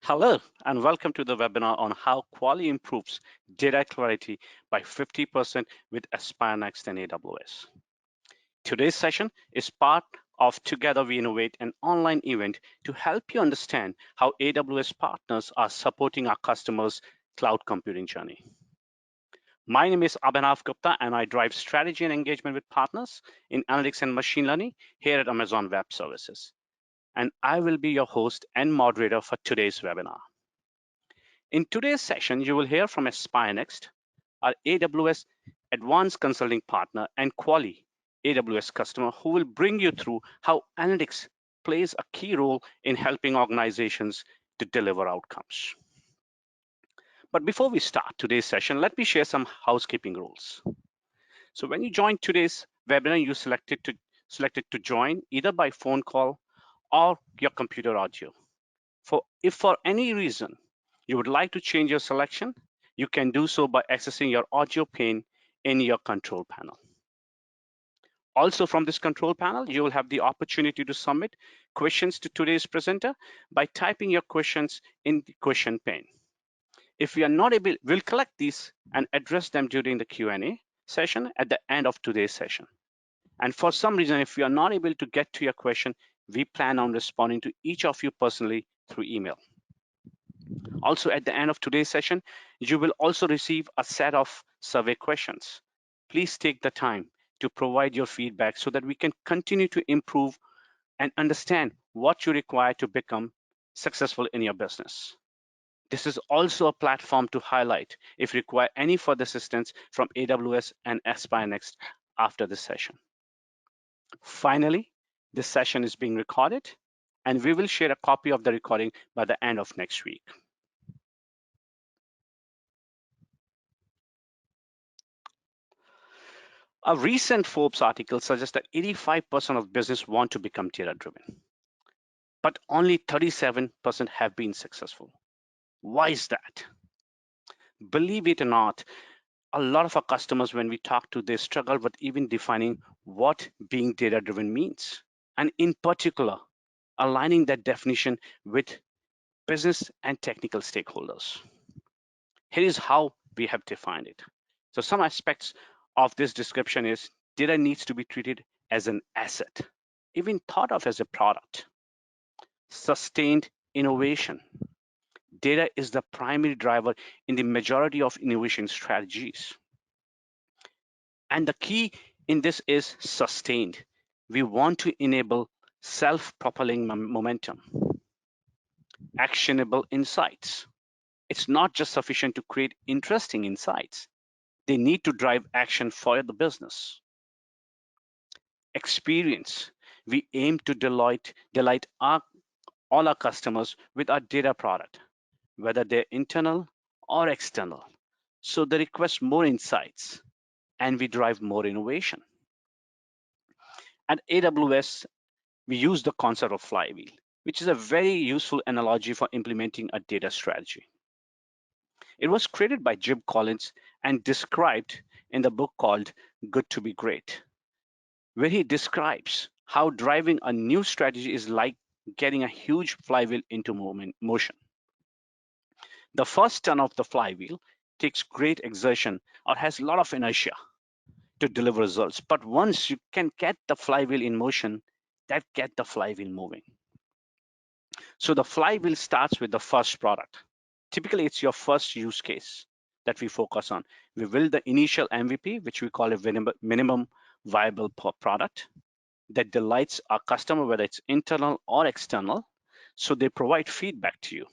Hello, and welcome to the webinar on how Qualee improves data clarity by 50% with Aspire Next and AWS. Today's session is part of Together We Innovate, an online event to help you understand how AWS partners are supporting our customers' cloud computing journey. My name is Abhinav Gupta, and I drive strategy and engagement with partners in analytics and machine learning here at Amazon Web Services. And I will be your host and moderator for today's webinar. In today's session, you will hear from Aspire Next, our AWS Advanced Consulting Partner, and Qualee, AWS customer, who will bring you through how analytics plays a key role in helping organizations to deliver outcomes. But before we start today's session, let me share some housekeeping rules. So when you join today's webinar, you selected to join either by phone call or your computer audio. If for any reason you would like to change your selection, you can do so by accessing your audio pane in your control panel. Also from this control panel, you will have the opportunity to submit questions to today's presenter by typing your questions in the question pane. If we are not able, we'll collect these and address them during the Q&A session at the end of today's session. And for some reason, if we are not able to get to your question, we plan on responding to each of you personally through email. Also, at the end of today's session, you will also receive a set of survey questions. Please take the time to provide your feedback so that we can continue to improve and understand what you require to become successful in your business. This is also a platform to highlight if you require any further assistance from AWS and Aspire Next after this session. Finally, this session is being recorded, and we will share a copy of the recording by the end of next week. A recent Forbes article suggests that 85% of business want to become data-driven, but only 37% have been successful. Why is that? Believe it or not, a lot of our customers, when we talk to, they struggle with even defining what being data-driven means, and in particular, aligning that definition with business and technical stakeholders. Here is how we have defined it. So some aspects of this description is data needs to be treated as an asset, even thought of as a product. Sustained innovation. Data is the primary driver in the majority of innovation strategies. And the key in this is sustained. We want to enable self-propelling momentum. Actionable insights. It's not just sufficient to create interesting insights. They need to drive action for the business. Experience. We aim to delight all our customers with our data product, whether they're internal or external. So they request more insights and we drive more innovation. At AWS, we use the concept of flywheel, which is a very useful analogy for implementing a data strategy. It was created by Jim Collins and described in the book called Good to be Great, where he describes how driving a new strategy is like getting a huge flywheel into motion. The first turn of the flywheel takes great exertion or has a lot of inertia to deliver results. But once you can get the flywheel in motion, that get the flywheel moving. So the flywheel starts with the first product. Typically, it's your first use case that we focus on. We build the initial MVP, which we call a minimum viable product that delights our customer, whether it's internal or external. So they provide feedback to you,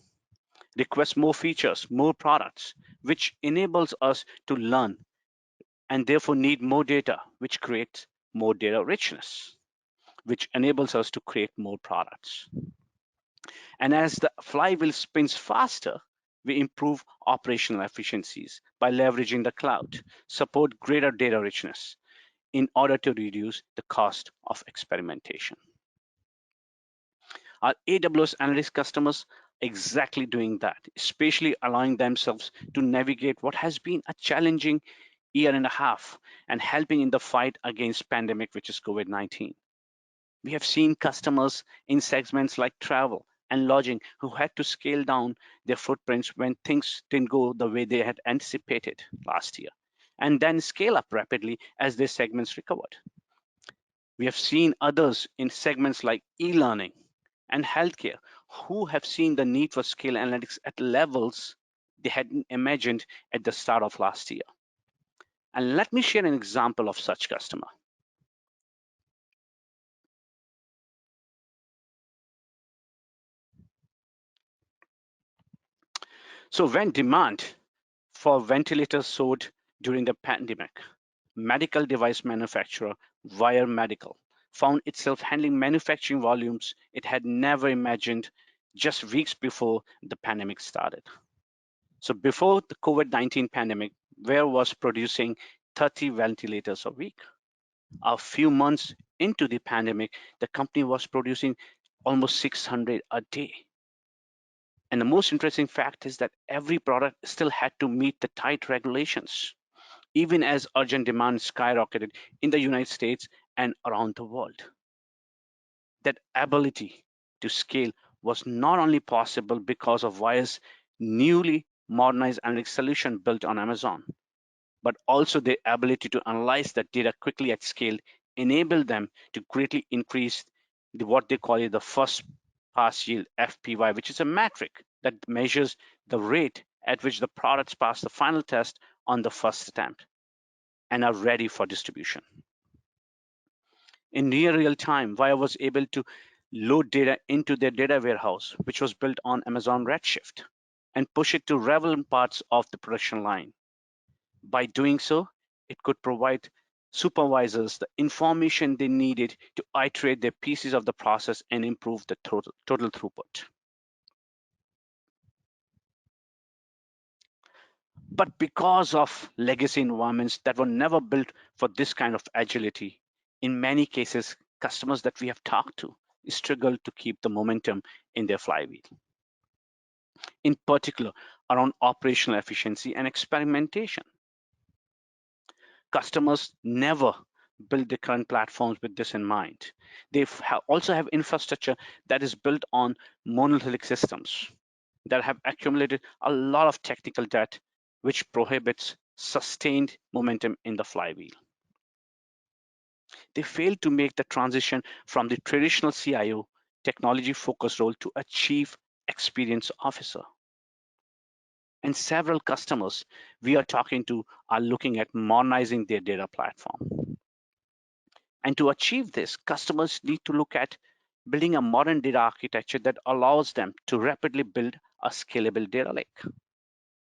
request more features, more products, which enables us to learn and therefore need more data, which creates more data richness, which enables us to create more products. And as the flywheel spins faster, we improve operational efficiencies by leveraging the cloud, support greater data richness in order to reduce the cost of experimentation. Our AWS Analytics customers exactly doing that, especially allowing themselves to navigate what has been a challenging year and a half and helping in the fight against pandemic, which is COVID-19. We have seen customers in segments like travel, and lodging who had to scale down their footprints when things didn't go the way they had anticipated last year, and then scale up rapidly as their segments recovered. We have seen others in segments like e-learning and healthcare who have seen the need for scale analytics at levels they hadn't imagined at the start of last year. And let me share an example of such customer. So when demand for ventilators soared during the pandemic, medical device manufacturer Wire Medical found itself handling manufacturing volumes it had never imagined just weeks before the pandemic started. So before the COVID-19 pandemic, Wire was producing 30 ventilators a week. A few months into the pandemic, the company was producing almost 600 a day. And the most interesting fact is that every product still had to meet the tight regulations, even as urgent demand skyrocketed in the United States and around the world. That ability to scale was not only possible because of Wire's newly modernized analytics solution built on Amazon, but also the ability to analyze that data quickly at scale enabled them to greatly increase what they call the first pass yield, FPY, which is a metric that measures the rate at which the products pass the final test on the first attempt and are ready for distribution. In near real time, Wire was able to load data into their data warehouse, which was built on Amazon Redshift, and push it to relevant parts of the production line. By doing so, it could provide supervisors the information they needed to iterate their pieces of the process and improve the total throughput. But because of legacy environments that were never built for this kind of agility, in many cases, customers that we have talked to struggle to keep the momentum in their flywheel. In particular, around operational efficiency and experimentation. Customers never build their current platforms with this in mind. They also have infrastructure that is built on monolithic systems that have accumulated a lot of technical debt, which prohibits sustained momentum in the flywheel. They fail to make the transition from the traditional CIO technology focused role to a chief experience officer. And several customers we are talking to are looking at modernizing their data platform. And to achieve this, customers need to look at building a modern data architecture that allows them to rapidly build a scalable data lake.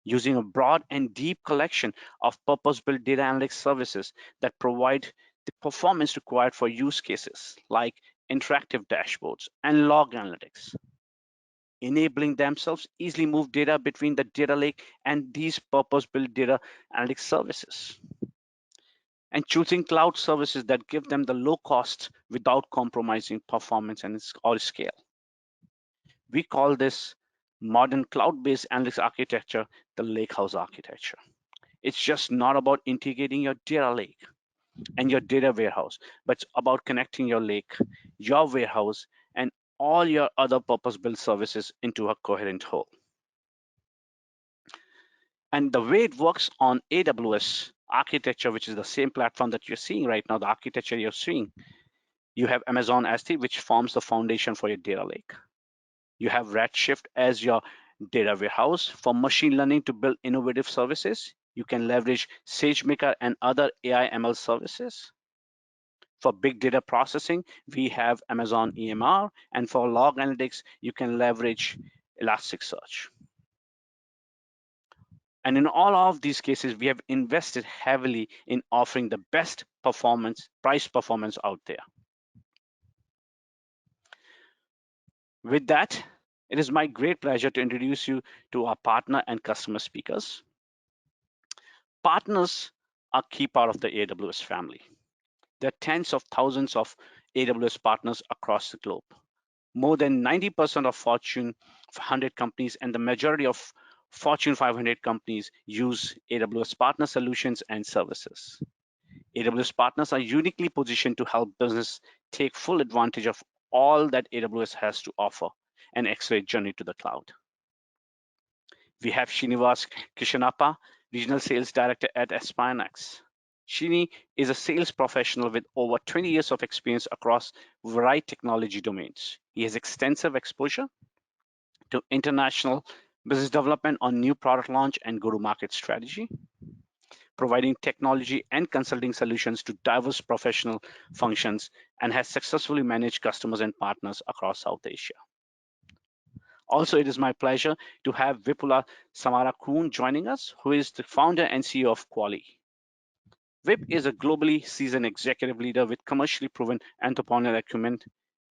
Using a broad and deep collection of purpose-built data analytics services that provide the performance required for use cases like interactive dashboards and log analytics, enabling themselves easily move data between the data lake and these purpose-built data analytics services, and choosing cloud services that give them the low cost without compromising performance or scale. We call this modern cloud-based analytics architecture the Lakehouse architecture. It's just not about integrating your data lake and your data warehouse, but it's about connecting your lake, your warehouse, and all your other purpose-built services into a coherent whole. And the way it works on AWS architecture, which is the same platform that you're seeing right now, the architecture you're seeing, you have Amazon S3, which forms the foundation for your data lake. You have Redshift as your data warehouse. For machine learning to build innovative services, you can leverage SageMaker and other AI ML services. For big data processing, we have Amazon EMR, and for log analytics, you can leverage Elasticsearch. And in all of these cases, we have invested heavily in offering the best price performance out there. With that, it is my great pleasure to introduce you to our partner and customer speakers. Partners are a key part of the AWS family. There are tens of thousands of AWS partners across the globe. More than 90% of Fortune 100 companies and the majority of Fortune 500 companies use AWS partner solutions and services. AWS partners are uniquely positioned to help business take full advantage of all that AWS has to offer and accelerate journey to the cloud. We have Srinivas Krishnappa, Regional Sales Director at Aspirenext. Srini is a sales professional with over 20 years of experience across varied technology domains. He has extensive exposure to international business development on new product launch and go-to-market strategy, providing technology and consulting solutions to diverse professional functions, and has successfully managed customers and partners across South Asia. Also, it is my pleasure to have Vipula Samarakoon joining us, who is the founder and CEO of Qualee. Vip is a globally seasoned executive leader with commercially proven entrepreneurial acumen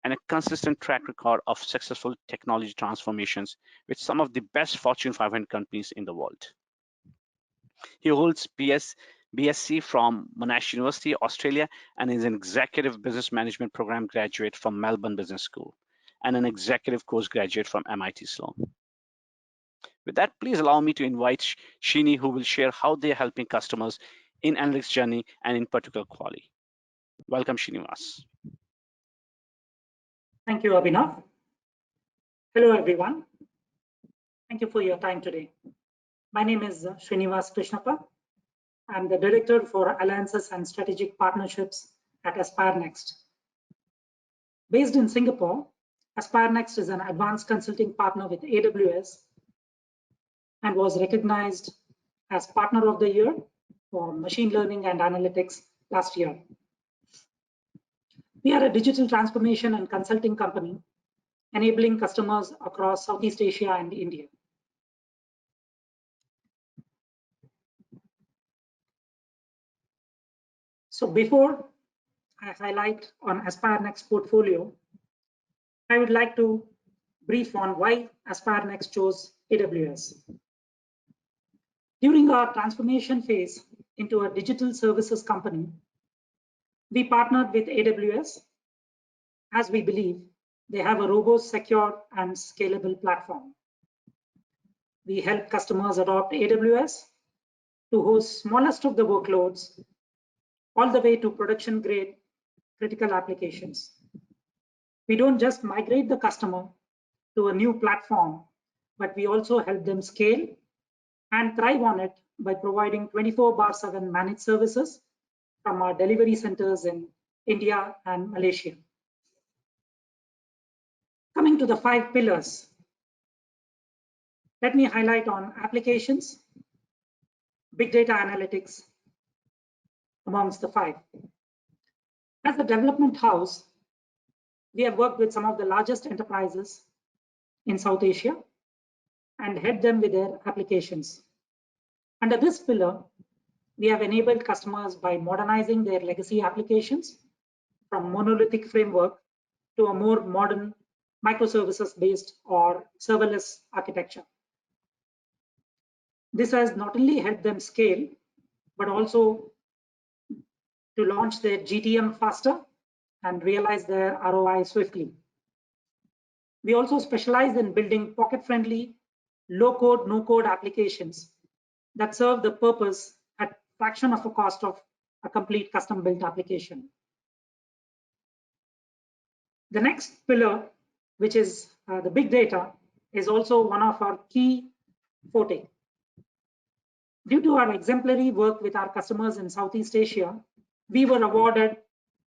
and a consistent track record of successful technology transformations with some of the best Fortune 500 companies in the world. He holds BSc from Monash University, Australia, and is an executive business management program graduate from Melbourne Business School and an executive course graduate from MIT Sloan. With that, please allow me to invite Srini, who will share how they are helping customers in analytics journey and in particular Qualee. Welcome, Srinivas. Thank you, Abhinav. Hello, everyone. Thank you for your time today. My name is Srinivas Krishnappa. I'm the Director for Alliances and Strategic Partnerships at Aspirenext. Based in Singapore, Aspirenext is an advanced consulting partner with AWS and was recognized as Partner of the Year for Machine Learning and Analytics last year. We are a digital transformation and consulting company, enabling customers across Southeast Asia and India. So before I highlight on Aspirenext portfolio, I would like to brief on why Aspirenext chose AWS. During our transformation phase into a digital services company, we partnered with AWS as we believe they have a robust, secure, and scalable platform. We help customers adopt AWS to host smallest of the workloads all the way to production grade critical applications. We don't just migrate the customer to a new platform, but we also help them scale and thrive on it by providing 24/7 managed services from our delivery centers in India and Malaysia. Coming to the 5 pillars, let me highlight on applications, big data analytics, amongst the 5. As a development house, we have worked with some of the largest enterprises in South Asia and helped them with their applications. Under this pillar, we have enabled customers by modernizing their legacy applications from monolithic framework to a more modern microservices-based or serverless architecture. This has not only helped them scale, but also to launch their GTM faster and realize their ROI swiftly. We also specialize in building pocket-friendly, low-code, no-code applications that serve the purpose at fraction of a cost of a complete custom-built application. The next pillar, which is the big data, is also one of our key forte. Due to our exemplary work with our customers in Southeast Asia, we were awarded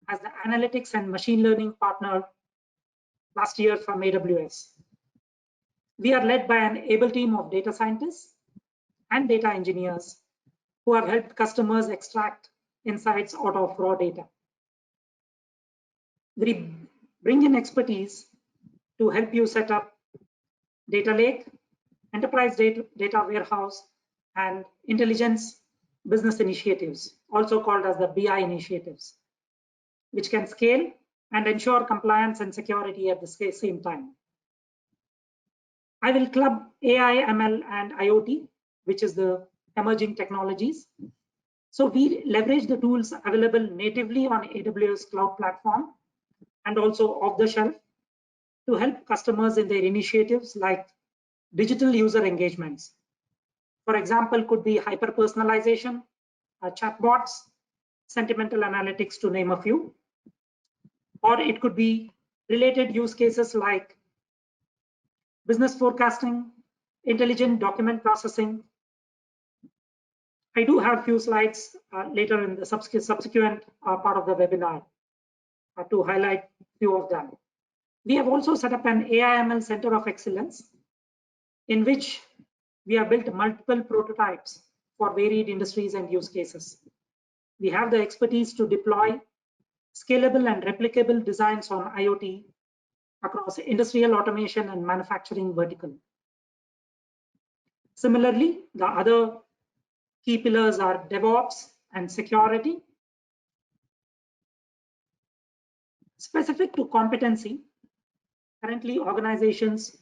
as the analytics and machine learning partner last year from AWS. We are led by an able team of data scientists and data engineers who have helped customers extract insights out of raw data. We bring in expertise to help you set up data lake, enterprise data warehouse, and intelligence business initiatives, also called as the BI initiatives, which can scale and ensure compliance and security at the same time. I will club AI, ML, and IoT, which is the emerging technologies. So we leverage the tools available natively on AWS cloud platform and also off the shelf to help customers in their initiatives like digital user engagements. For example, could be hyper-personalization, chatbots, sentimental analytics, to name a few. Or it could be related use cases like business forecasting, intelligent document processing. I do have few slides later in the subsequent part of the webinar to highlight few of them. We have also set up an AI/ML Center of Excellence in which we have built multiple prototypes for varied industries and use cases. We have the expertise to deploy scalable and replicable designs on IoT across industrial automation and manufacturing vertical. Similarly, the other key pillars are DevOps and security. Specific to competency, currently organizations,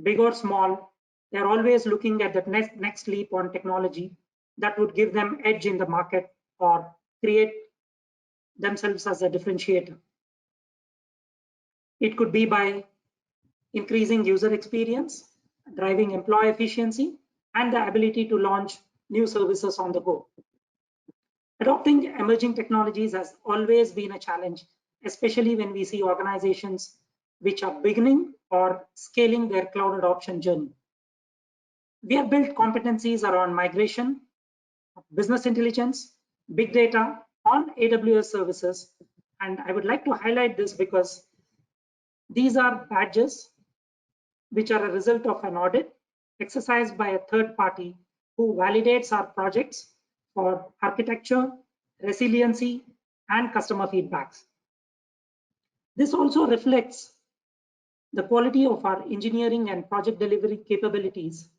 big or small, they're always looking at the next leap on technology that would give them edge in the market or create themselves as a differentiator. It could be by increasing user experience, driving employee efficiency, and the ability to launch new services on the go. Adopting emerging technologies has always been a challenge, especially when we see organizations which are beginning or scaling their cloud adoption journey. We have built competencies around migration, business intelligence, big data on AWS services. And I would like to highlight this because these are badges which are a result of an audit exercised by a third party who validates our projects for architecture, resiliency, and customer feedbacks. This also reflects the quality of our engineering and project delivery capabilities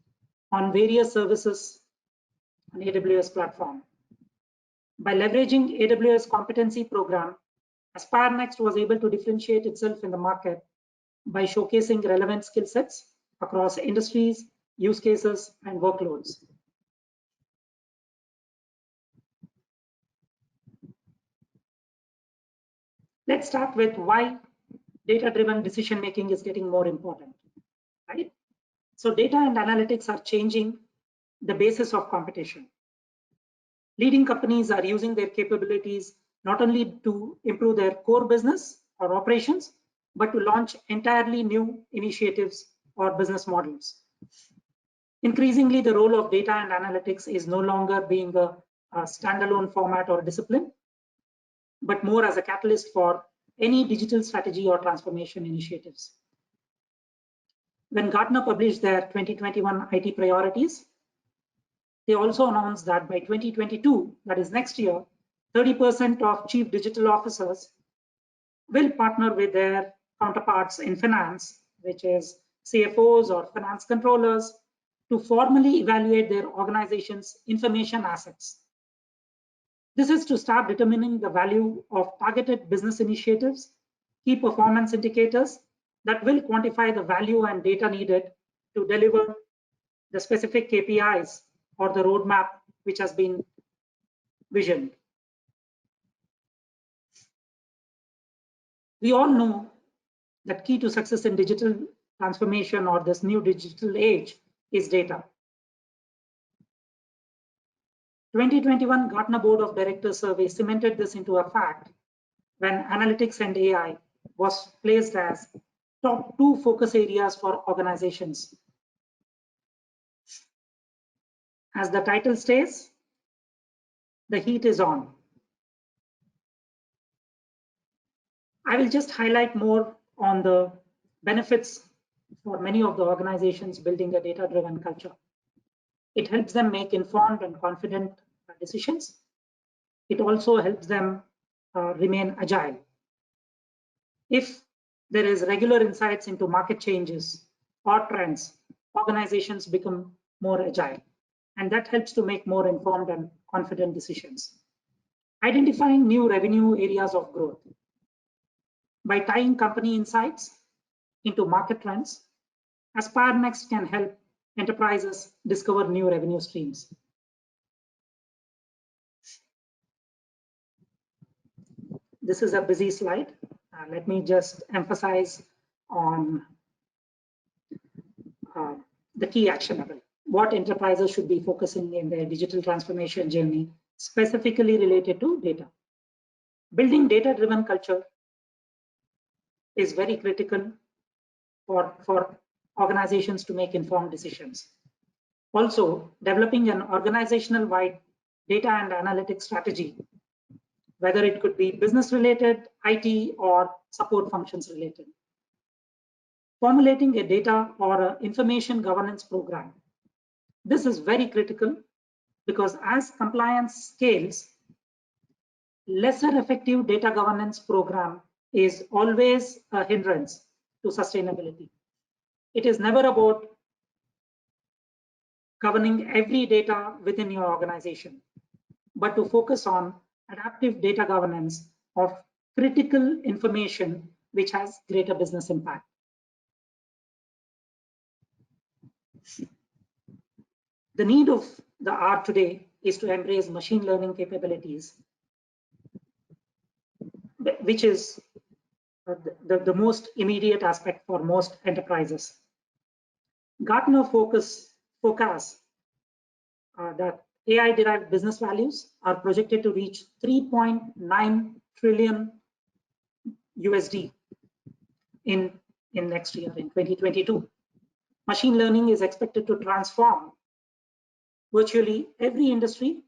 on various services on AWS platform. By leveraging AWS competency program, Aspire Next was able to differentiate itself in the market by showcasing relevant skill sets across industries, use cases, and workloads. Let's start with why data-driven decision-making is getting more important, right? So data and analytics are changing the basis of competition. Leading companies are using their capabilities not only to improve their core business or operations, but to launch entirely new initiatives or business models. Increasingly, the role of data and analytics is no longer being a standalone format or discipline, but more as a catalyst for any digital strategy or transformation initiatives. When Gartner published their 2021 IT priorities, they also announced that by 2022, that is next year, 30% of chief digital officers will partner with their counterparts in finance, which is CFOs or finance controllers, to formally evaluate their organization's information assets. This is to start determining the value of targeted business initiatives, key performance indicators that will quantify the value and data needed to deliver the specific KPIs or the roadmap which has been visioned. We all know that key to success in digital transformation or this new digital age is data. 2021 Gartner Board of Directors survey cemented this into a fact when analytics and AI was placed as top 2 focus areas for organizations. As the title states, the heat is on. I will just highlight more on the benefits for many of the organizations building a data-driven culture. It helps them make informed and confident decisions. It also helps them remain agile. If there is regular insights into market changes or trends, organizations become more agile, and that helps to make more informed and confident decisions. Identifying new revenue areas of growth. By tying company insights into market trends, Aspire Next can help enterprises discover new revenue streams. This is a busy slide. Let me just emphasize on the key actionable. What enterprises should be focusing in their digital transformation journey, specifically related to data. Building data-driven culture is very critical for organizations to make informed decisions. Also, developing an organizational-wide data and analytics strategy, whether it could be business related, IT, or support functions related. Formulating a data or an information governance program. This is very critical because as compliance scales, lesser effective data governance program is always a hindrance to sustainability. It is never about governing every data within your organization, but to focus on adaptive data governance of critical information which has greater business impact. The need of the hour today is to embrace machine learning capabilities, which is the most immediate aspect for most enterprises. Gartner forecasts that AI-derived business values are projected to reach 3.9 trillion USD in next year, in 2022. Machine learning is expected to transform virtually every industry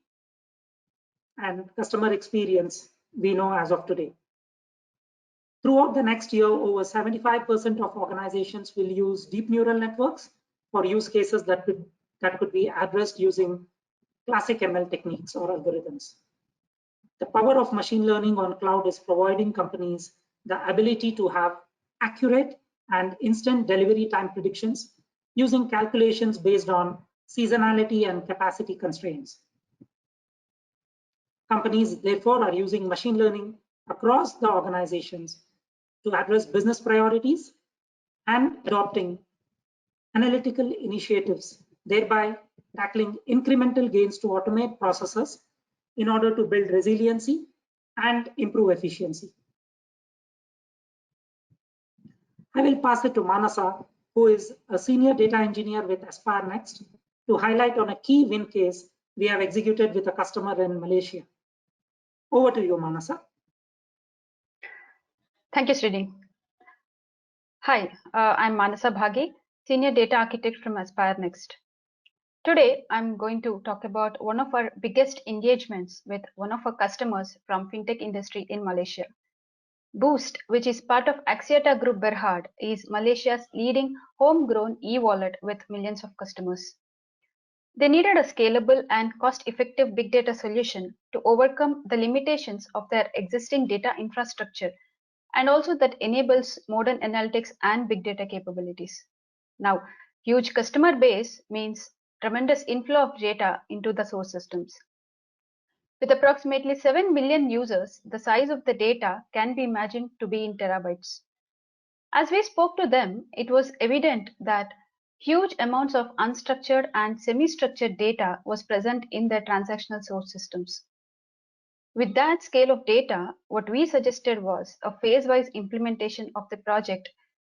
and customer experience we know as of today. Throughout the next year, over 75% of organizations will use deep neural networks for use cases that could be addressed using classic ML techniques or algorithms. The power of machine learning on cloud is providing companies the ability to have accurate and instant delivery time predictions using calculations based on seasonality and capacity constraints. Companies, therefore, are using machine learning across the organizations to address business priorities and adopting analytical initiatives, thereby tackling incremental gains to automate processes in order to build resiliency and improve efficiency. I will pass it to Manasa, who is a senior data engineer with Aspire Next, to highlight on a key win case we have executed with a customer in Malaysia. Over to you, Manasa. Thank you, Srini. Hi, I'm Manasa Bhagi, Senior Data Architect from Aspire Next. Today, I'm going to talk about one of our biggest engagements with one of our customers from fintech industry in Malaysia. Boost, which is part of Axiata Group Berhad, is Malaysia's leading homegrown e-wallet with millions of customers. They needed a scalable and cost-effective big data solution to overcome the limitations of their existing data infrastructure and also that enables modern analytics and big data capabilities. Now, huge customer base means tremendous inflow of data into the source systems. With approximately 7 million users, the size of the data can be imagined to be in terabytes. As we spoke to them, it was evident that huge amounts of unstructured and semi-structured data was present in their transactional source systems. With that scale of data, what we suggested was a phase-wise implementation of the project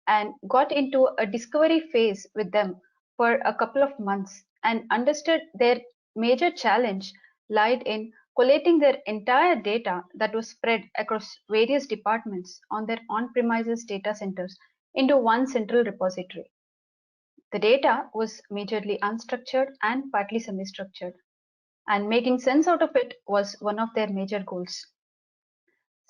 and got into a discovery phase with them for a couple of months and understood their major challenge lied in collating their entire data that was spread across various departments on their on-premises data centers into one central repository. The data was majorly unstructured and partly semi-structured, and making sense out of it was one of their major goals.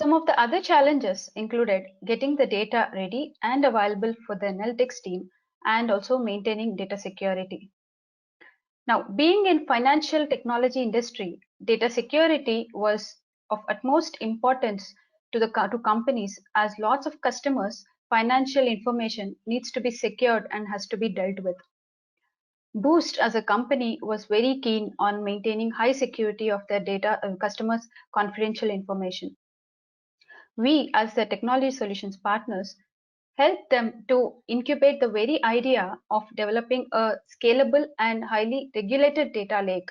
Some of the other challenges included getting the data ready and available for the analytics team and also maintaining data security. Now, being in financial technology industry, data security was of utmost importance to companies as lots of customers' financial information needs to be secured and has to be dealt with. Boost as a company was very keen on maintaining high security of their data and customers' confidential information. We, as the technology solutions partners, helped them to incubate the very idea of developing a scalable and highly regulated data lake.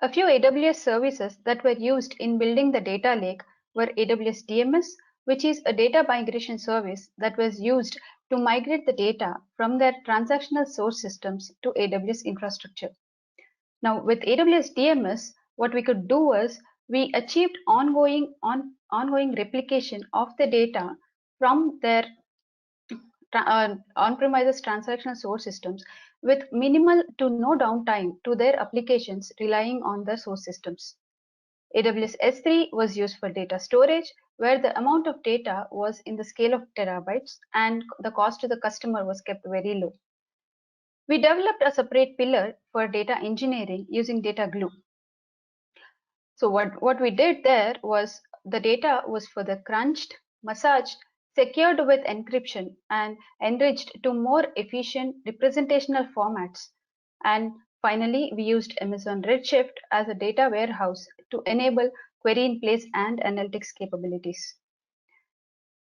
A few AWS services that were used in building the data lake were AWS DMS, which is a data migration service that was used to migrate the data from their transactional source systems to AWS infrastructure. Now, with AWS DMS, what we could do was we achieved ongoing replication of the data from their on-premises transactional source systems with minimal to no downtime to their applications relying on the source systems. AWS S3 was used for data storage, where the amount of data was in the scale of terabytes and the cost to the customer was kept very low. We developed a separate pillar for data engineering using data glue. So what we did there was the data was further crunched, massaged, secured with encryption, and enriched to more efficient representational formats. And finally, we used Amazon Redshift as a data warehouse to enable query in place and analytics capabilities.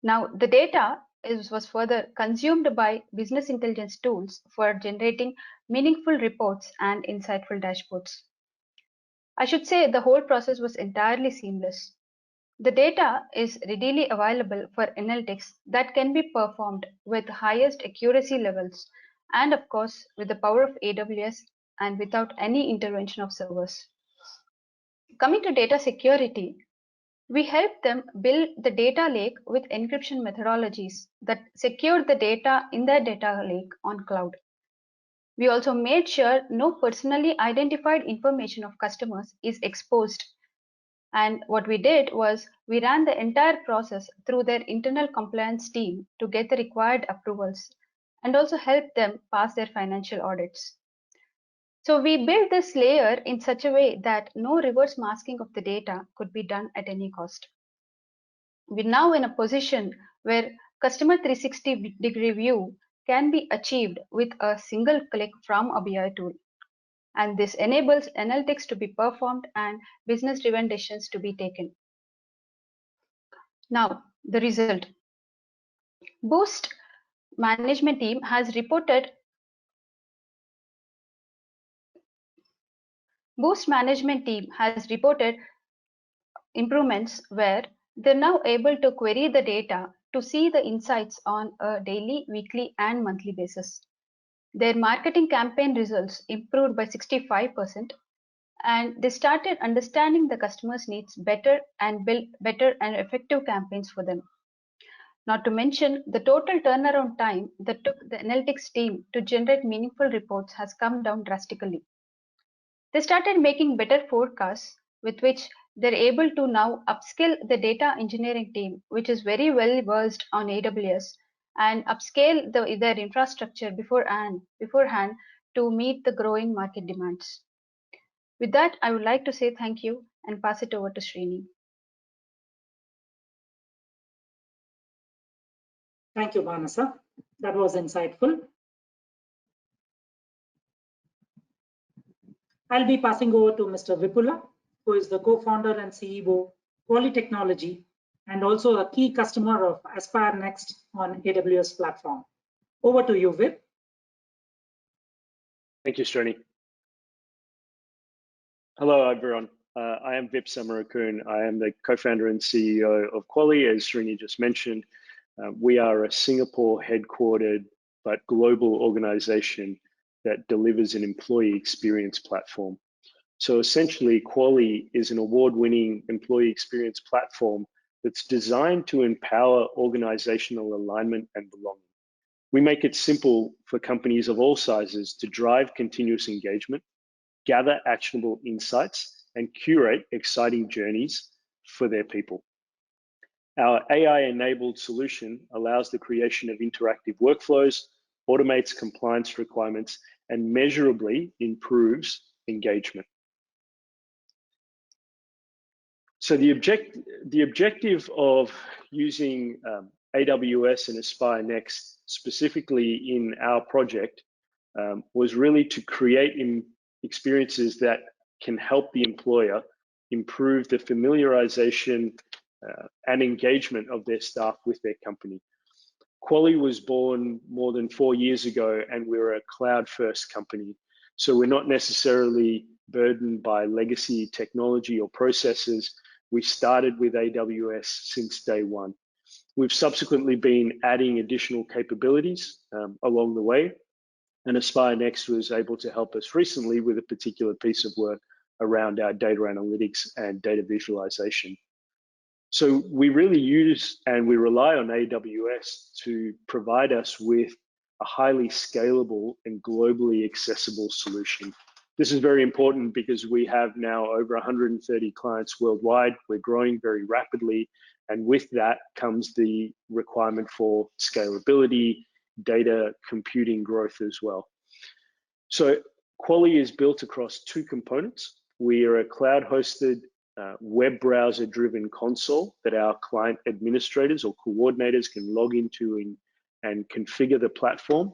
Now, the data was further consumed by business intelligence tools for generating meaningful reports and insightful dashboards. I should say the whole process was entirely seamless. The data is readily available for analytics that can be performed with highest accuracy levels and of course with the power of AWS and without any intervention of servers. Coming to data security, we help them build the data lake with encryption methodologies that secure the data in their data lake on cloud. We also made sure no personally identified information of customers is exposed. And what we did was we ran the entire process through their internal compliance team to get the required approvals and also help them pass their financial audits. So we built this layer in such a way that no reverse masking of the data could be done at any cost. We're now in a position where customer 360-degree view can be achieved with a single click from a BI tool. And this enables analytics to be performed and business-driven decisions to be taken. Now, the result. Boost management team has reported improvements where they're now able to query the data to see the insights on a daily, weekly, and monthly basis. Their marketing campaign results improved by 65%, and they started understanding the customers' needs better and built better and effective campaigns for them. Not to mention, the total turnaround time that took the analytics team to generate meaningful reports has come down drastically. They started making better forecasts with which they're able to now upskill the data engineering team, which is very well versed on AWS, and upscale their infrastructure beforehand to meet the growing market demands. With that, I would like to say thank you and pass it over to Srini. Thank you, Manasa. That was insightful. I'll be passing over to Mr. Vipula, who is the co-founder and CEO, Qualee Technology, and also a key customer of Aspire Next on AWS platform. Over to you, Vip. Thank you, Srini. Hello, everyone. I am Vip Samarakun. I am the co-founder and CEO of Qualee, as Srini just mentioned. We are a Singapore headquartered but global organization that delivers an employee experience platform. So essentially, Qualee is an award-winning employee experience platform that's designed to empower organizational alignment and belonging. We make it simple for companies of all sizes to drive continuous engagement, gather actionable insights, and curate exciting journeys for their people. Our AI-enabled solution allows the creation of interactive workflows, automates compliance requirements, and measurably improves engagement. So the objective of using AWS and Aspire Next specifically in our project was really to create experiences that can help the employer improve the familiarization and engagement of their staff with their company. Qualee was born more than 4 years ago, and we're a cloud-first company. So we're not necessarily burdened by legacy technology or processes. We started with AWS since day one. We've subsequently been adding additional capabilities along the way, and Aspire Next was able to help us recently with a particular piece of work around our data analytics and data visualization. So we really use and we rely on AWS to provide us with a highly scalable and globally accessible solution. This is very important because we have now over 130 clients worldwide. We're growing very rapidly, and with that comes the requirement for scalability, data computing growth as well. So Qualee is built across two components. We are a cloud-hosted web browser-driven console that our client administrators or coordinators can log into and configure the platform.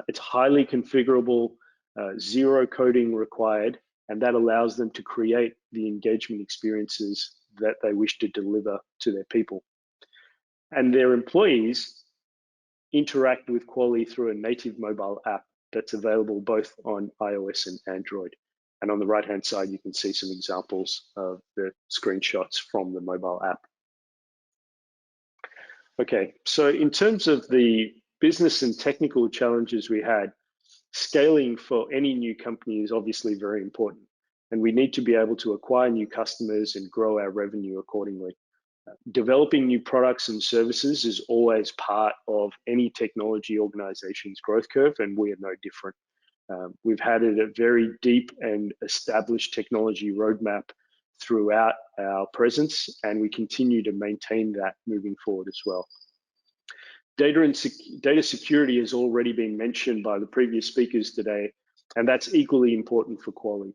It's highly configurable, zero coding required, and that allows them to create the engagement experiences that they wish to deliver to their people. And their employees interact with Qualee through a native mobile app that's available both on iOS and Android. And on the right-hand side, you can see some examples of the screenshots from the mobile app. Okay, so in terms of the business and technical challenges we had, scaling for any new company is obviously very important, and we need to be able to acquire new customers and grow our revenue accordingly. Developing new products and services is always part of any technology organization's growth curve, and we are no different. We've had a very deep and established technology roadmap throughout our presence, and we continue to maintain that moving forward as well. Data security has already been mentioned by the previous speakers today, and that's equally important for Qualee.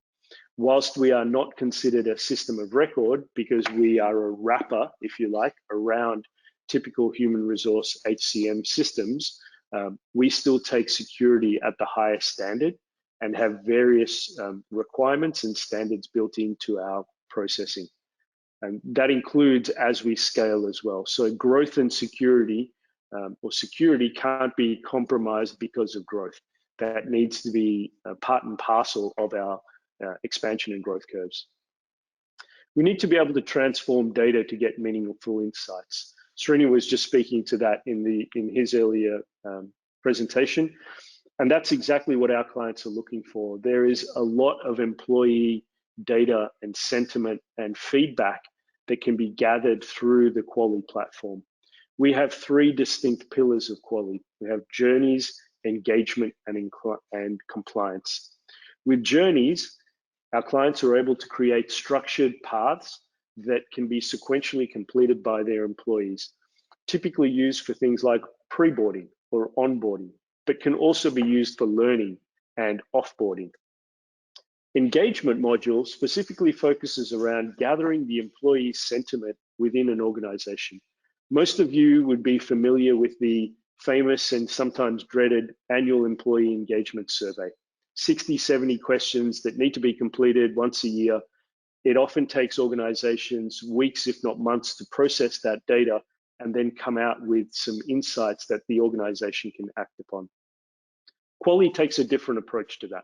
Whilst we are not considered a system of record because we are a wrapper, if you like, around typical human resource HCM systems, we still take security at the highest standard and have various requirements and standards built into our processing. And that includes as we scale as well. So growth and security or security can't be compromised because of growth. That needs to be part and parcel of our expansion and growth curves. We need to be able to transform data to get meaningful insights. Srini was just speaking to that in his earlier presentation, and that's exactly what our clients are looking for. There is a lot of employee data and sentiment and feedback that can be gathered through the Qualee platform. We have three distinct pillars of Qualee. We have journeys, engagement, and compliance. With journeys, our clients are able to create structured paths that can be sequentially completed by their employees, typically used for things like pre-boarding or onboarding, but can also be used for learning and offboarding. Engagement module specifically focuses around gathering the employee sentiment within an organization. Most of you would be familiar with the famous and sometimes dreaded annual employee engagement survey. 60, 70 questions that need to be completed once a year. It often takes organizations weeks, if not months, to process that data and then come out with some insights that the organization can act upon. Qualee takes a different approach to that.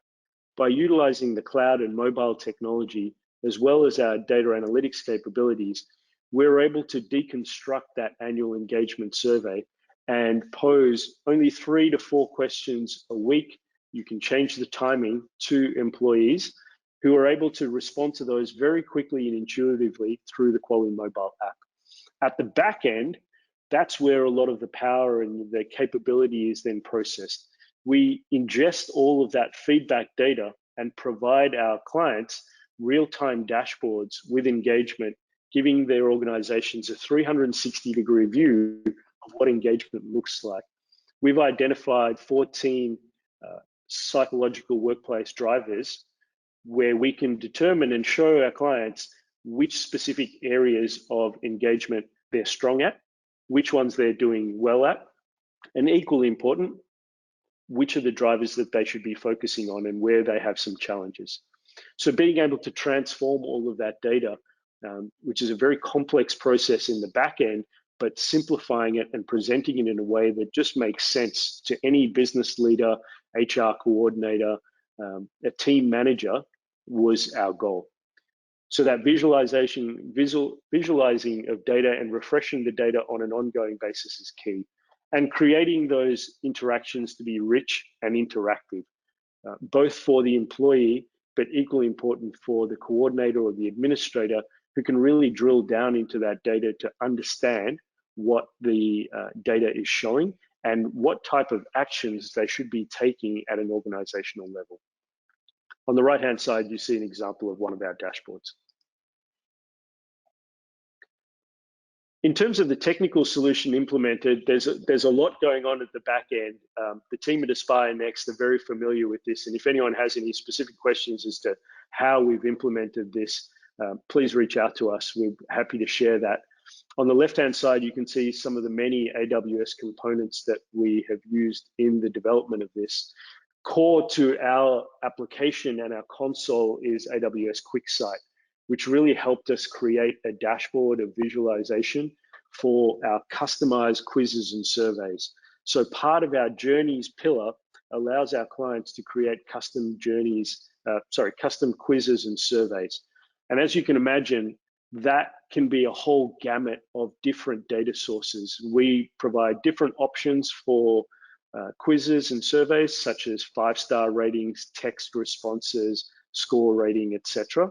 By utilizing the cloud and mobile technology, as well as our data analytics capabilities, we're able to deconstruct that annual engagement survey and pose only 3 to 4 questions a week. You can change the timing to employees who are able to respond to those very quickly and intuitively through the Qualee mobile app. At the back end, that's where a lot of the power and the capability is then processed. We ingest all of that feedback data and provide our clients real-time dashboards with engagement, giving their organizations a 360-degree view of what engagement looks like. We've identified 14 psychological workplace drivers where we can determine and show our clients which specific areas of engagement they're strong at, which ones they're doing well at, and equally important, which are the drivers that they should be focusing on and where they have some challenges. So being able to transform all of that data, which is a very complex process in the back end, but simplifying it and presenting it in a way that just makes sense to any business leader, HR coordinator, a team manager was our goal. So that visualizing of data and refreshing the data on an ongoing basis is key. And creating those interactions to be rich and interactive, both for the employee, but equally important for the coordinator or the administrator who can really drill down into that data to understand what the data is showing and what type of actions they should be taking at an organizational level. On the right-hand side, you see an example of one of our dashboards. In terms of the technical solution implemented, there's a lot going on at the back end. The team at Aspire Next are very familiar with this, and if anyone has any specific questions as to how we've implemented this, please reach out to us. We're happy to share that. On the left-hand side, you can see some of the many AWS components that we have used in the development of this. Core to our application and our console is AWS QuickSight, which really helped us create a dashboard of visualization for our customized quizzes and surveys. So part of our journeys pillar allows our clients to create custom quizzes and surveys. And as you can imagine, that can be a whole gamut of different data sources. We provide different options for quizzes and surveys, such as 5-star ratings, text responses, score rating, etc.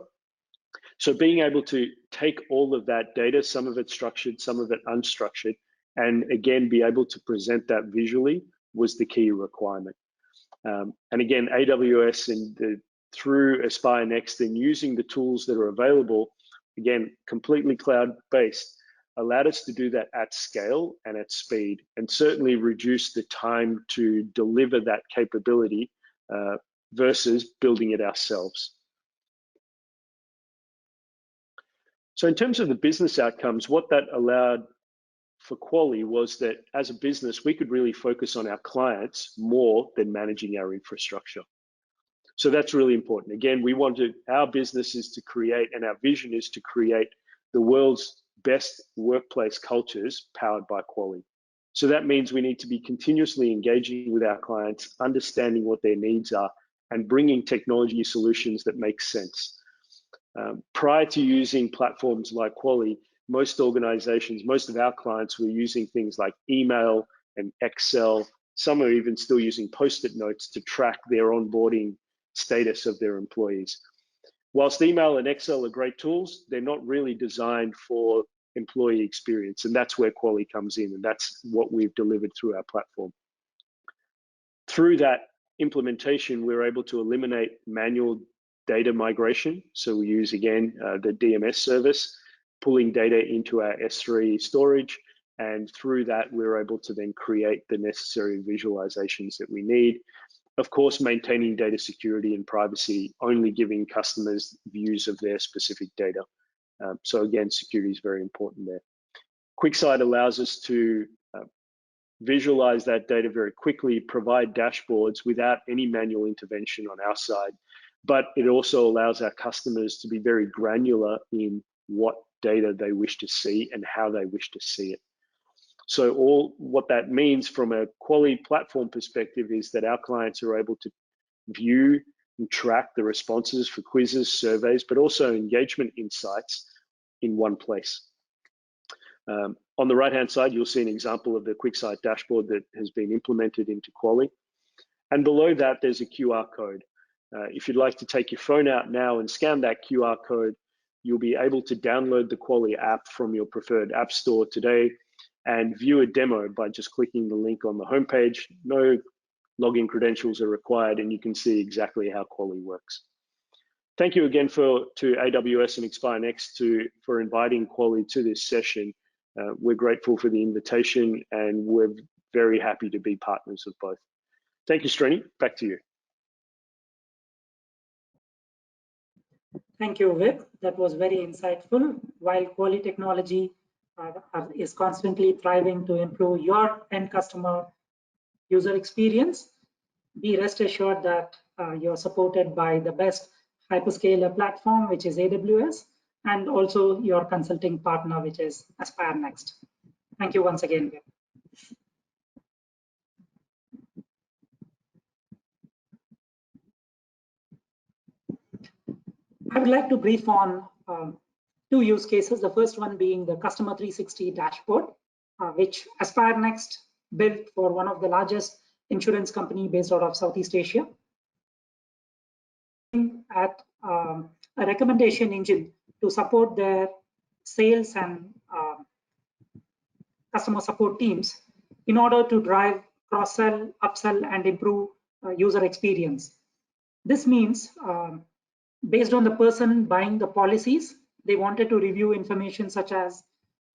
So being able to take all of that data, some of it structured, some of it unstructured, and again, be able to present that visually was the key requirement. And again, AWS and through Aspire Next and using the tools that are available, again, completely cloud-based, allowed us to do that at scale and at speed, and certainly reduce the time to deliver that capability versus building it ourselves. So in terms of the business outcomes, what that allowed for Qualee was that as a business, we could really focus on our clients more than managing our infrastructure. So that's really important. Again, our business is to create, and our vision is to create the world's best workplace cultures powered by Qualee. So that means we need to be continuously engaging with our clients, understanding what their needs are, and bringing technology solutions that make sense. Prior to using platforms like Qualee, most organizations, most of our clients were using things like email and Excel. Some are even still using Post-it notes to track their onboarding status of their employees. Whilst email and Excel are great tools, they're not really designed for employee experience, and that's where Qualee comes in, and that's what we've delivered through our platform. Through that implementation, we're able to eliminate manual data migration. So we use, again, the DMS service, pulling data into our S3 storage, and through that, we're able to then create the necessary visualizations that we need. Of course, maintaining data security and privacy, only giving customers views of their specific data. So again, security is very important there. QuickSight allows us to visualize that data very quickly, provide dashboards without any manual intervention on our side, but it also allows our customers to be very granular in what data they wish to see and how they wish to see it. So what that means from a Qualee platform perspective is that our clients are able to view and track the responses for quizzes, surveys, but also engagement insights in one place. On the right-hand side, you'll see an example of the QuickSight dashboard that has been implemented into Qualee. And below that, there's a QR code. If you'd like to take your phone out now and scan that QR code, you'll be able to download the Qualee app from your preferred app store today and view a demo by just clicking the link on the homepage. No login credentials are required, and you can see exactly how Qualee works. Thank you again to AWS and Aspire Next for inviting Qualee to this session. We're grateful for the invitation, and we're very happy to be partners of both. Thank you, Srini. Back to you. Thank you, Vip. That was very insightful. While Qualee technology is constantly thriving to improve your end customer user experience, be rest assured that you're supported by the best hyperscaler platform, which is AWS, and also your consulting partner, which is Aspire Next. Thank you once again, Vip. I would like to brief on two use cases. The first one being the Customer 360 dashboard, which Aspire Next built for one of the largest insurance company based out of Southeast Asia. At a recommendation engine to support their sales and customer support teams in order to drive cross-sell, upsell, and improve user experience. This means based on the person buying the policies, they wanted to review information such as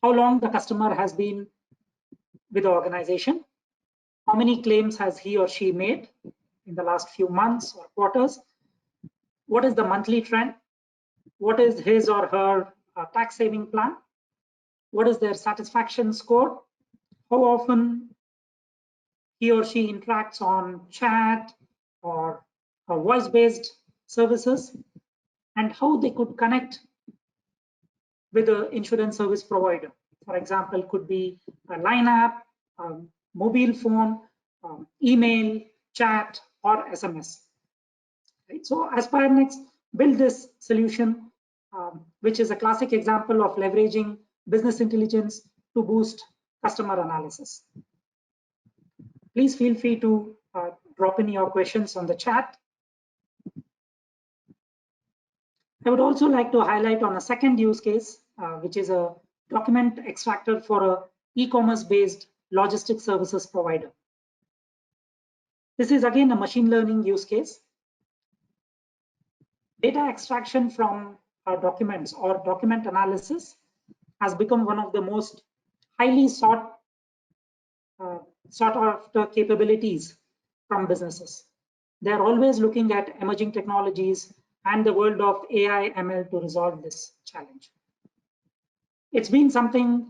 how long the customer has been with the organization, how many claims has he or she made in the last few months or quarters, what is the monthly trend, what is his or her tax saving plan, what is their satisfaction score, how often he or she interacts on chat or voice-based services, and how they could connect with the insurance service provider. For example, could be a line app, mobile phone, email, chat, or SMS. Right? So AspireNext built this solution, which is a classic example of leveraging business intelligence to boost customer analysis. Please feel free to drop in your questions on the chat. I would also like to highlight on a second use case, which is a document extractor for a e-commerce based logistics services provider. This is again a machine learning use case. Data extraction from documents or document analysis has become one of the most highly sought after capabilities from businesses. They're always looking at emerging technologies and the world of AI ML to resolve this challenge. It's been something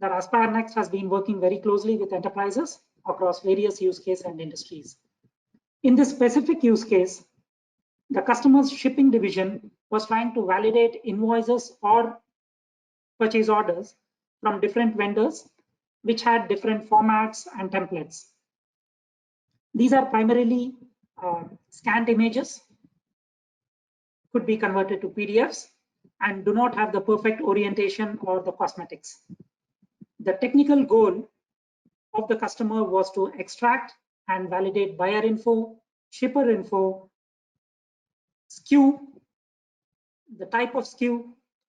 that AspireNext has been working very closely with enterprises across various use cases and industries. In this specific use case, the customer's shipping division was trying to validate invoices or purchase orders from different vendors, which had different formats and templates. These are primarily scanned images, could be converted to PDFs, and do not have the perfect orientation or the cosmetics. The technical goal of the customer was to extract and validate buyer info, shipper info, SKU, the type of SKU,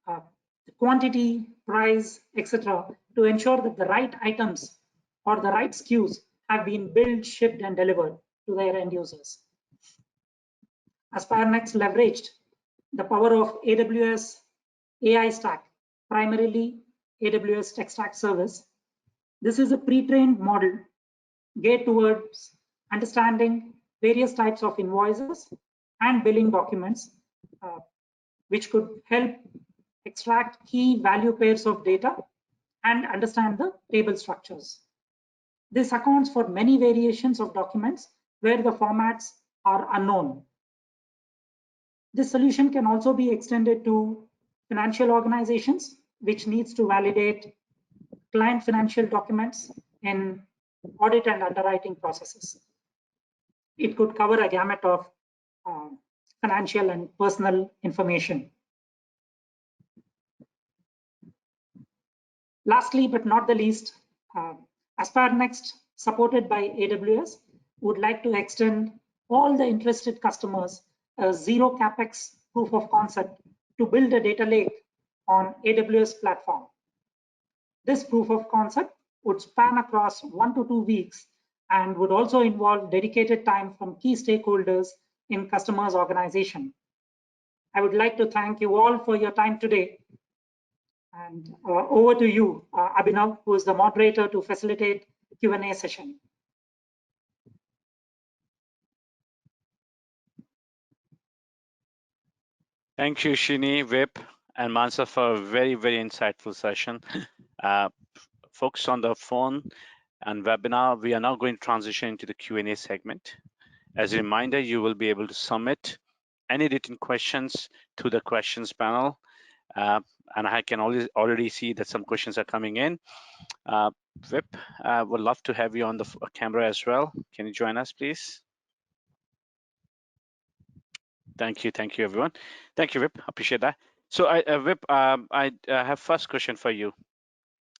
the quantity, price, etc., to ensure that the right items or the right SKUs have been built, shipped, and delivered to their end users. AspireNext leveraged the power of AWS AI stack, primarily AWS Extractor service. This is a pre-trained model geared towards understanding various types of invoices and billing documents, which could help extract key value pairs of data and understand the table structures. This accounts for many variations of documents where the formats are unknown. This solution can also be extended to financial organizations, which needs to validate client financial documents in audit and underwriting processes. It could cover a gamut of financial and personal information. Lastly, but not the least, AspireNext, supported by AWS, would like to extend all the interested customers a zero capex proof of concept to build a data lake on AWS platform. This proof of concept would span across 1 to 2 weeks and would also involve dedicated time from key stakeholders in customers' organization. I would like to thank you all for your time today. And over to you, Abhinav, who is the moderator to facilitate Q&A session. Thank you, Shini, Vip, and Mansa for a very, very insightful session. Folks on the phone and webinar, we are now going to transition into the Q&A segment. As a reminder, you will be able to submit any written questions to the questions panel. And I can already see that some questions are coming in. Vip, would love to have you on the camera as well. Can you join us, please? Thank you, everyone. Thank you, Vip. Appreciate that. So, Vip, I have first question for you,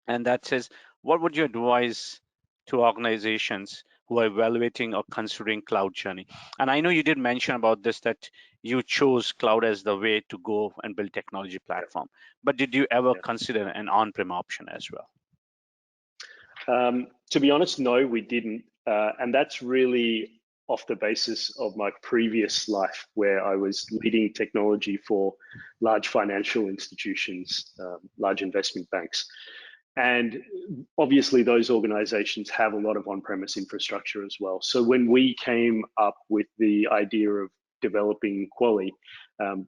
and that says, what would you advise to organizations who are evaluating or considering cloud journey? And I know you did mention about this, that you chose cloud as the way to go and build technology platform, but did you ever consider an on-prem option as well? To be honest, no, we didn't. And that's really off the basis of my previous life, where I was leading technology for large financial institutions, large investment banks. And obviously those organizations have a lot of on-premise infrastructure as well. So when we came up with the idea of developing Qualee,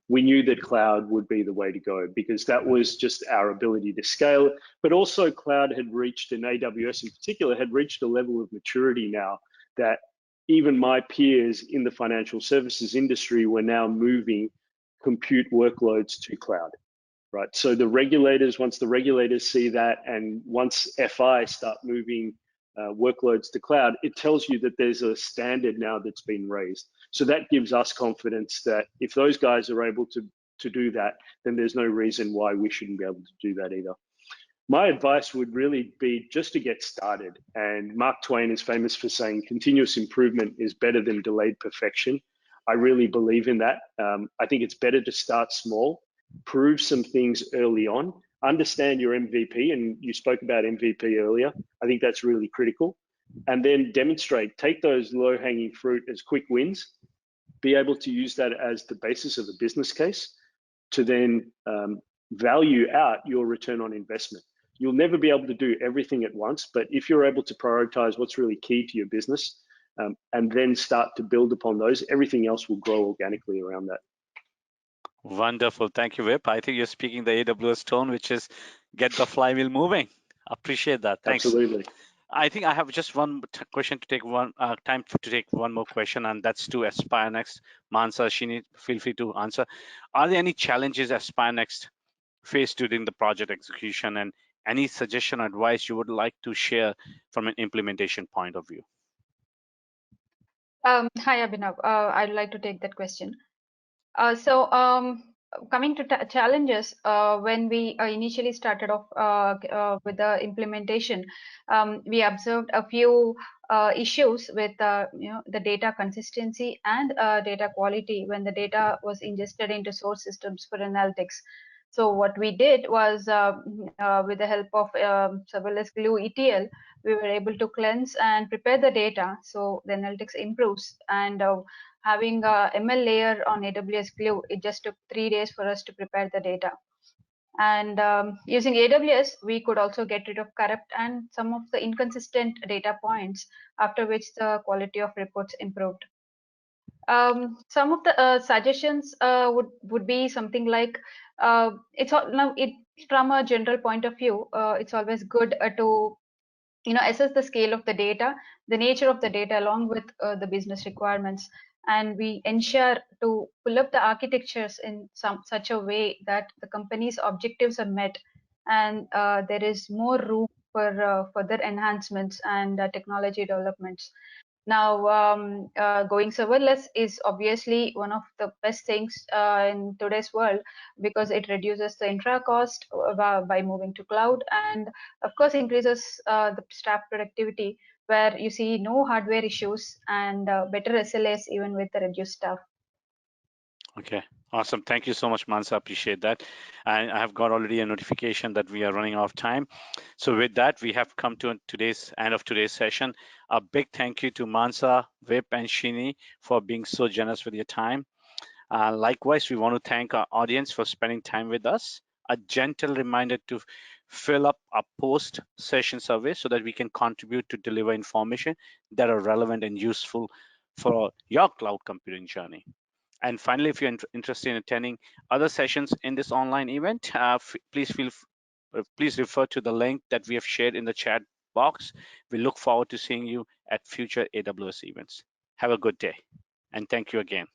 we knew that cloud would be the way to go, because that was just our ability to scale. But also cloud had reached, and AWS in particular, had reached a level of maturity now that even my peers in the financial services industry were now moving compute workloads to cloud. Right. So the regulators, once the regulators see that, and once FI start moving workloads to cloud, it tells you that there's a standard now that's been raised. So that gives us confidence that if those guys are able to do that, then there's no reason why we shouldn't be able to do that either. My advice would really be just to get started. And Mark Twain is famous for saying continuous improvement is better than delayed perfection. I really believe in that. I think it's better to start small, prove some things early on, understand your MVP, and you spoke about MVP earlier. I think that's really critical. And then demonstrate, take those low-hanging fruit as quick wins, be able to use that as the basis of a business case to then value out your return on investment. You'll never be able to do everything at once, but if you're able to prioritize what's really key to your business and then start to build upon those, everything else will grow organically around that. Wonderful. Thank you, Vip. I think you're speaking the AWS tone, which is get the flywheel moving. Appreciate that. Thanks. Absolutely. I think I have just one question to take time to take one more question, and that's to Aspire Next. Mansa, Shini, feel free to answer. Are there any challenges Aspire Next faced during the project execution, and any suggestion or advice you would like to share from an implementation point of view? Hi, Abhinav. I'd like to take that question. Coming to challenges, when we initially started off with the implementation, we observed a few issues with the data consistency and data quality when the data was ingested into source systems for analytics. So what we did was, with the help of serverless glue ETL, we were able to cleanse and prepare the data so the analytics improves. And having a ML layer on AWS Glue, it just took 3 days for us to prepare the data. And using AWS, we could also get rid of corrupt and some of the inconsistent data points, after which the quality of reports improved. Some of the suggestions would be something like, from a general point of view, it's always good to assess the scale of the data, the nature of the data, along with the business requirements, and we ensure to pull up the architectures in such a way that the company's objectives are met, and there is more room for further enhancements and technology developments. Now, going serverless is obviously one of the best things in today's world, because it reduces the infra cost by moving to cloud, and of course increases the staff productivity, where you see no hardware issues and better SLAs even with the reduced staff. Okay, awesome. Thank you so much, Mansa. Appreciate that. And I have got already a notification that we are running out of time. So with that, we have come to today's end of today's session. A big thank you to Mansa, Vip, and Shini for being so generous with your time. Likewise, we want to thank our audience for spending time with us. A gentle reminder to fill up a post-session survey so that we can contribute to deliver information that are relevant and useful for your cloud computing journey. And finally, if you're interested in attending other sessions in this online event, please refer to the link that we have shared in the chat box. We look forward to seeing you at future AWS events. Have a good day, and thank you again.